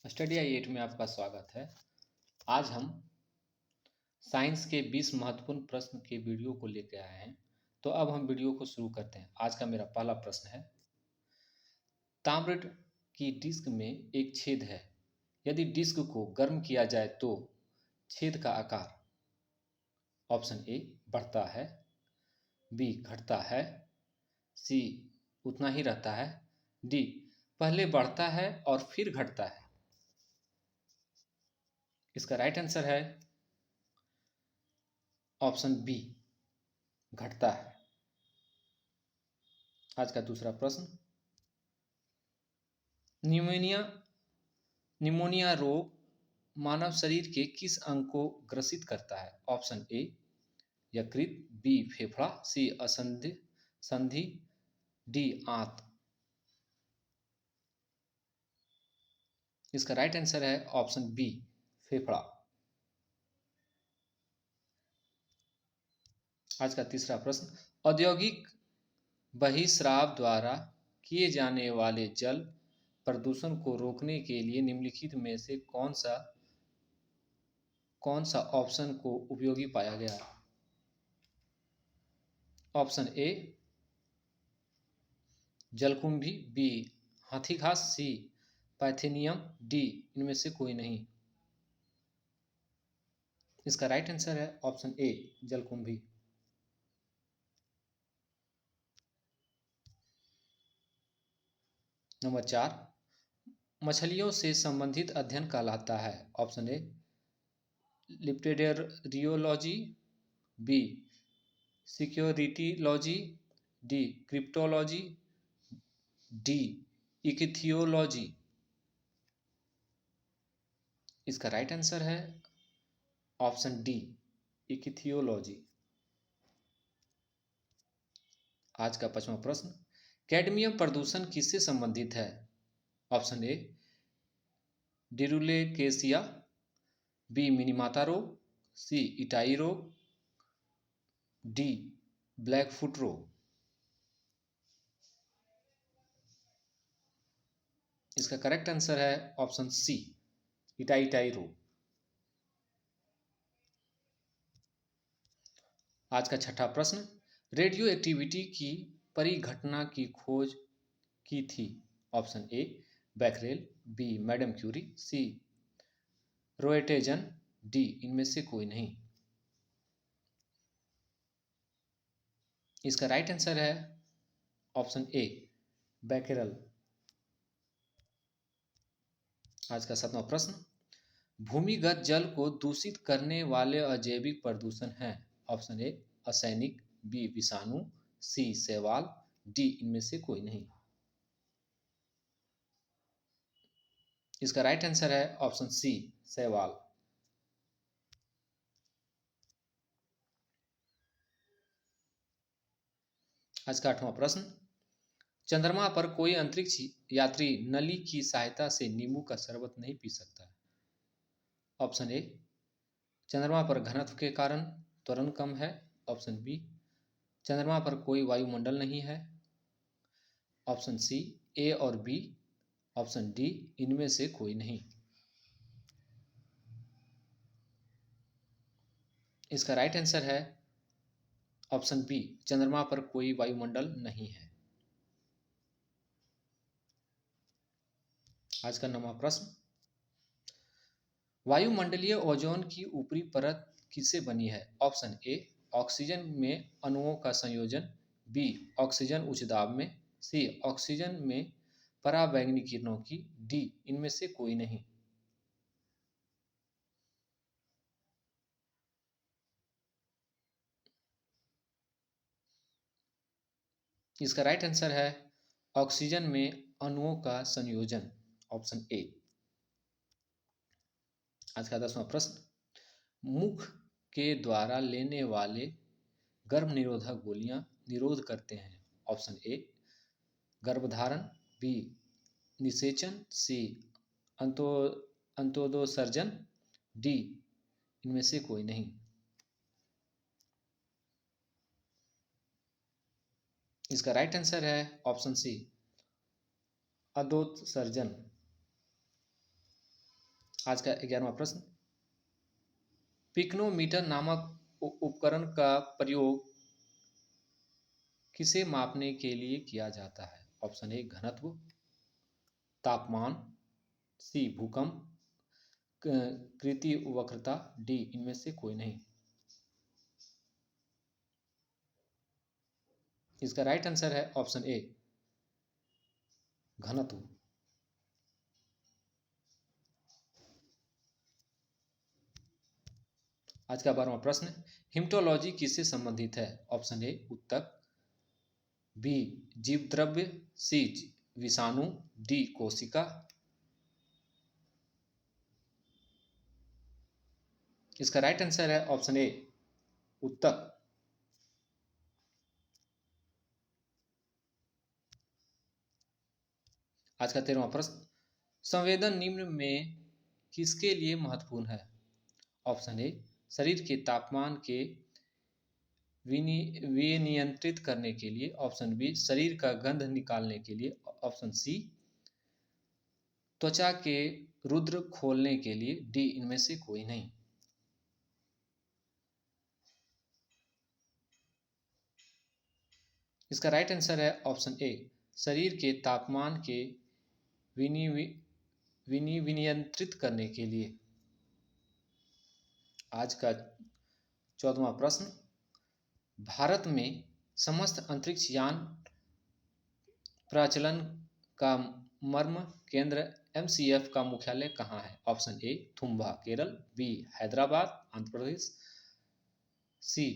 Study आई 8 में आपका स्वागत है। आज हम साइंस के 20 महत्वपूर्ण प्रश्न के वीडियो को लेकर आए हैं। तो अब हम वीडियो को शुरू करते हैं। आज का मेरा पहला प्रश्न है, ताम्र की डिस्क में एक छेद है। यदि डिस्क को गर्म किया जाए तो छेद का आकार ऑप्शन ए बढ़ता है, बी घटता है, सी उतना ही रहता है, डी पहले बढ़ता है और फिर घटता है। इसका राइट आंसर है ऑप्शन बी घटता है। आज का दूसरा प्रश्न, निमोनिया रोग मानव शरीर के किस अंग को ग्रसित करता है? ऑप्शन ए यकृत, बी फेफड़ा, सी संधि, डी आंत। इसका राइट आंसर है ऑप्शन बी फेफड़ा। आज का तीसरा प्रश्न, औद्योगिक बहिस्राव द्वारा किए जाने वाले जल प्रदूषण को रोकने के लिए निम्नलिखित में से कौन सा ऑप्शन को उपयोगी पाया गया? ऑप्शन ए जलकुंभी, बी हाथी घास, सी पाइथेनियम, डी इनमें से कोई नहीं। इसका राइट आंसर है ऑप्शन ए जलकुंभी। नंबर 4, मछलियों से संबंधित अध्ययन कहलाता है? ऑप्शन ए लिप्टेरियोलॉजी, बी सिक्योरिटीलॉजी, डी क्रिप्टोलॉजी, डी इक्थियोलॉजी। इसका राइट आंसर है ऑप्शन डी इक्थियोलॉजी। आज का पांचवा प्रश्न, कैडमियम प्रदूषण किससे संबंधित है? ऑप्शन ए डिरुलेकेसिया, बी मिनीमाता रोग, सी इटाई रोग, डी ब्लैकफुट रोग। इसका करेक्ट आंसर है ऑप्शन सी इटाई रोग। आज का छठा प्रश्न, रेडियो एक्टिविटी की परिघटना की खोज की थी? Option A Becquerel, B madam Curie, C Roentgen, D इनमें से कोई नहीं। इसका राइट आंसर है ऑप्शन ए बैकरेल। आज का सातवां प्रश्न, भूमिगत जल को दूषित करने वाले अजैविक प्रदूषण हैं? ऑप्शन ए असैनिक, बी विषाणु, सी शैवाल, डी इनमें से कोई नहीं। इसका राइट आंसर है ऑप्शन सी शैवाल। आज का आठवां प्रश्न, चंद्रमा पर कोई अंतरिक्ष यात्री नली की सहायता से नींबू का शरबत नहीं पी सकता? ऑप्शन ए चंद्रमा पर घनत्व के कारण त्वरण कम है, ऑप्शन बी चंद्रमा पर कोई वायुमंडल नहीं है, ऑप्शन सी ए और बी, ऑप्शन डी इनमें से कोई नहीं। इसका राइट आंसर है ऑप्शन बी चंद्रमा पर कोई वायुमंडल नहीं है। आज का नौवां प्रश्न, वायुमंडलीय ओजोन की ऊपरी परत किससे बनी है? ऑप्शन ए ऑक्सीजन में अणुओं का संयोजन, बी ऑक्सीजन उच्च दाब में, सी ऑक्सीजन में पराबैंगनी किरणों की, डी इनमें से कोई नहीं। इसका राइट आंसर है ऑक्सीजन में अणुओं का संयोजन, ऑप्शन ए। आज का 10वां प्रश्न, मुख के द्वारा लेने वाले गर्भ निरोधक गोलियां निरोध करते हैं? ऑप्शन ए गर्भधारण, बी निषेचन, सी अंतोदोसर्जन, डी इनमें से कोई नहीं। इसका राइट आंसर है ऑप्शन सी अदोत्सर्जन। आज का 11वां प्रश्न, पिक्नोमीटर नामक उपकरण का प्रयोग किसे मापने के लिए किया जाता है? ऑप्शन ए घनत्व, तापमान, सी भूकंप, कृति वक्रता, डी इनमें से कोई नहीं। इसका राइट आंसर है ऑप्शन ए घनत्व। आज का 12वां प्रश्न, हिमटोलॉजी किससे संबंधित है? ऑप्शन ए ऊतक, बी जीवद्रव्य, सी विषाणु, डी कोशिका। इसका राइट आंसर है ऑप्शन ए ऊतक। आज का 13वां प्रश्न, संवेदन निम्न में किसके लिए महत्वपूर्ण है? ऑप्शन ए शरीर के तापमान के विनियंत्रित करने के लिए, ऑप्शन बी शरीर का गंध निकालने के लिए, ऑप्शन सी त्वचा के रुद्र खोलने के लिए, डी इनमें से कोई नहीं। इसका राइट आंसर है ऑप्शन ए शरीर के तापमान के विनियंत्रित करने के लिए। आज का 14वां प्रश्न, भारत में समस्त अंतरिक्ष यान प्रचलन का मर्म केंद्र MCF का मुख्यालय कहाँ है? Option A Thumba Kerala, B Hyderabad Andhra Pradesh, C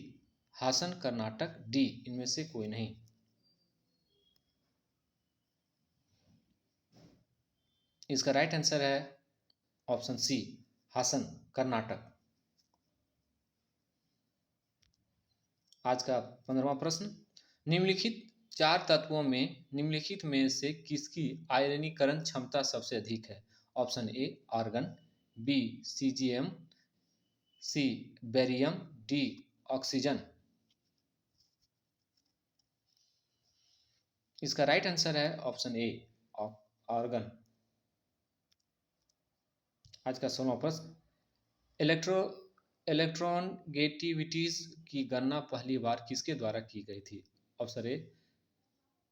Hassan Karnataka, D इनमें से कोई नहीं। इसका राइट आंसर है ऑप्शन सी हासन कर्नाटक। आज का 15वां प्रश्न, निम्नलिखित 4 तत्वों में निम्नलिखित में से किसकी आयनीकरण क्षमता सबसे अधिक है? Option A argon, B caesium, C barium, D oxygen. इसका राइट आंसर है ऑप्शन ए आर्गन। आज का 16वां प्रश्न, इलेक्ट्रोनेगेटिविटीज की गणना पहली बार किसके द्वारा की गई थी? ऑप्शन ए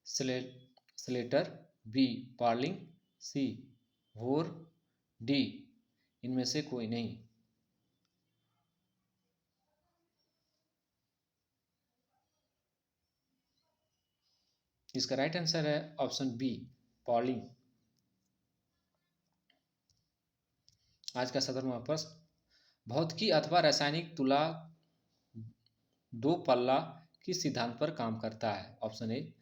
स्लेटर, बी पार्लिंग, सी वोर, डी इनमें से कोई नहीं। इसका राइट आंसर है ऑप्शन बी पार्लिंग। आज का 17वां प्रश्न, भौतिकी अथवा रासायनिक तुला दो पल्ला किस सिद्धांत पर काम करता है? Option A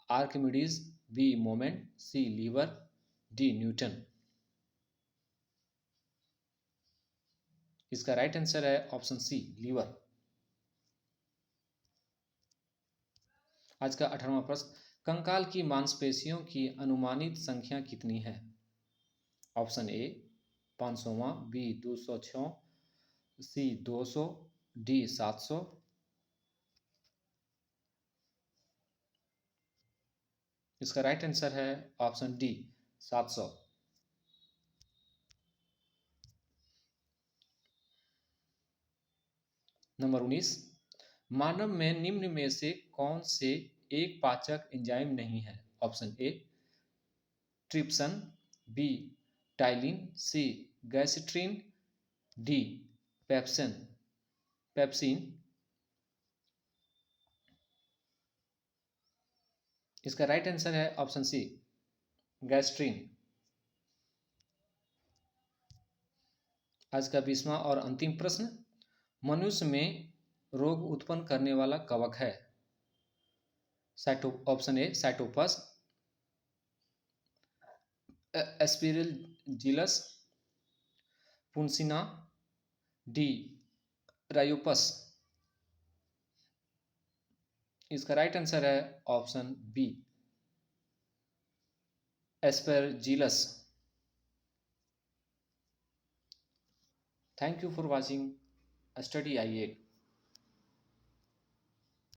Archimedes, B moment, C lever, D Newton. इसका राइट आंसर है ऑप्शन सी लीवर। आज का 18वां प्रश्न, कंकाल की मांसपेशियों की अनुमानित संख्या कितनी है? ऑप्शन ए 500वां, बी 206, सी 200, डी 700। इसका राइट आंसर है ऑप्शन डी 700। नंबर 19, मानव में निम्न में से कौन से एक पाचक एंजाइम नहीं है? Option A trypsin, B ptyalin, C gastrin, D pepsin. इसका राइट आंसर है ऑप्शन सी गैस्ट्रिन। आज का 20वां और अंतिम प्रश्न, मनुष्य में रोग उत्पन्न करने वाला कवक है? ऑप्शन ए साइटोपस, एस्पिरिलजिलस, पुंसिना, डी रायोपस। इसका राइट आंसर है option B Aspergillus. Thank you for watching study आई8।